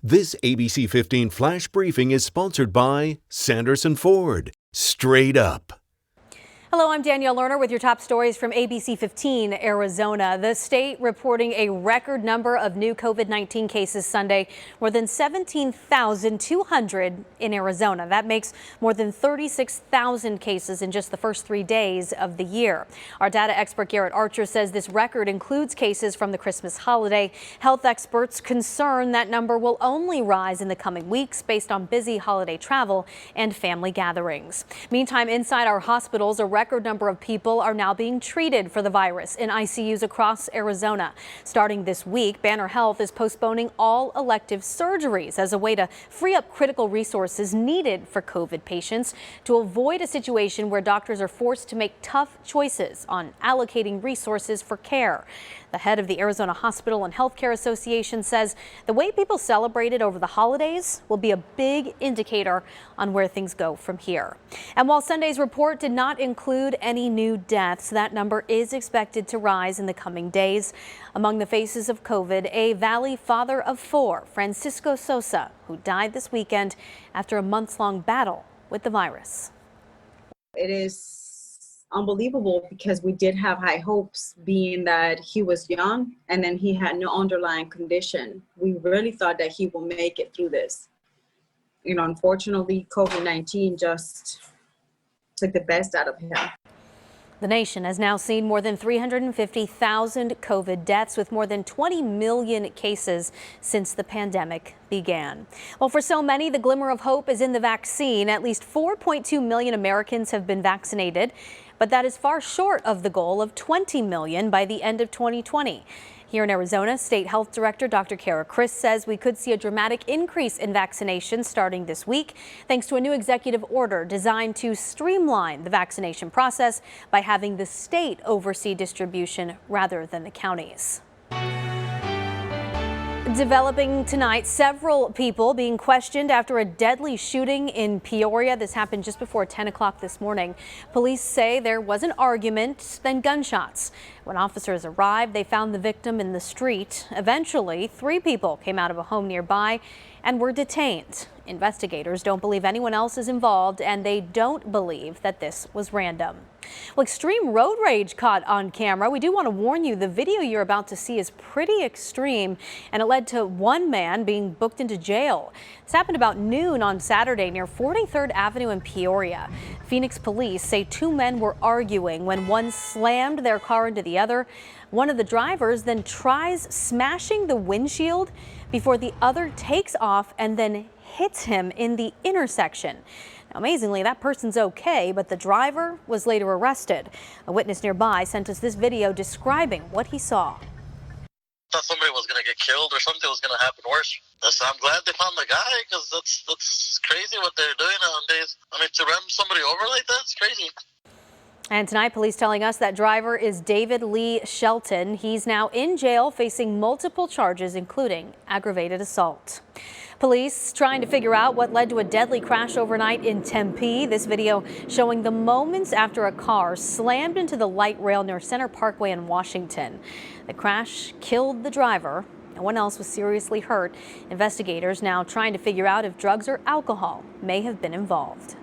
This ABC 15 Flash Briefing is sponsored by Sanderson Ford. Straight up. Hello, I'm Danielle Lerner with your top stories from ABC15 Arizona. The state reporting a record number of new COVID-19 cases Sunday, more than 17,200 in Arizona. That makes more than 36,000 cases in just the first 3 days of the year. Our data expert Garrett Archer says this record includes cases from the Christmas holiday. Health experts concern that number will only rise in the coming weeks based on busy holiday travel and family gatherings. Meantime, inside our hospitals, a record number of people are now being treated for the virus in ICUs across Arizona. Starting this week, Banner Health is postponing all elective surgeries as a way to free up critical resources needed for COVID patients to avoid a situation where doctors are forced to make tough choices on allocating resources for care. The head of the Arizona Hospital and Healthcare Association says the way people celebrated over the holidays will be a big indicator on where things go from here. And while Sunday's report did not include any new deaths, that number is expected to rise in the coming days. Among the faces of COVID, a Valley father of 4, Francisco Sosa, who died this weekend after a months-long battle with the virus. It is unbelievable because we did have high hopes, being that he was young and then he had no underlying condition. We really thought that he will make it through this. You know, unfortunately, COVID-19 just took the best out of him. The nation has now seen more than 350,000 COVID deaths, with more than 20 million cases since the pandemic began. Well, for so many, the glimmer of hope is in the vaccine. At least 4.2 million Americans have been vaccinated, but that is far short of the goal of 20 million by the end of 2020. Here in Arizona, State Health Director Dr. Kara Chris says we could see a dramatic increase in vaccinations starting this week, thanks to a new executive order designed to streamline the vaccination process by having the state oversee distribution rather than the counties. Developing tonight, several people being questioned after a deadly shooting in Peoria. This happened just before 10 o'clock this morning. Police say there was an argument, then gunshots. When officers arrived, they found the victim in the street. Eventually, 3 people came out of a home nearby and were detained. Investigators don't believe anyone else is involved, and they don't believe that this was random. Well, extreme road rage caught on camera. We do want to warn you, the video you're about to see is pretty extreme, and it led to one man being booked into jail. This happened about noon on Saturday near 43rd Avenue in Peoria. Phoenix police say 2 men were arguing when one slammed their car into the other. One of the drivers then tries smashing the windshield before the other takes off and then hits him in the intersection. Now, amazingly, that person's okay, but the driver was later arrested. A witness nearby sent us this video describing what he saw. I thought somebody was going to get killed or something was going to happen worse. So I'm glad they found the guy, because that's crazy what they're doing nowadays. I mean, to run somebody over like that's crazy. And tonight, police telling us that driver is David Lee Shelton. He's now in jail facing multiple charges, including aggravated assault. Police trying to figure out what led to a deadly crash overnight in Tempe. This video showing the moments after a car slammed into the light rail near Center Parkway in Washington. The crash killed the driver. No one else was seriously hurt. Investigators now trying to figure out if drugs or alcohol may have been involved.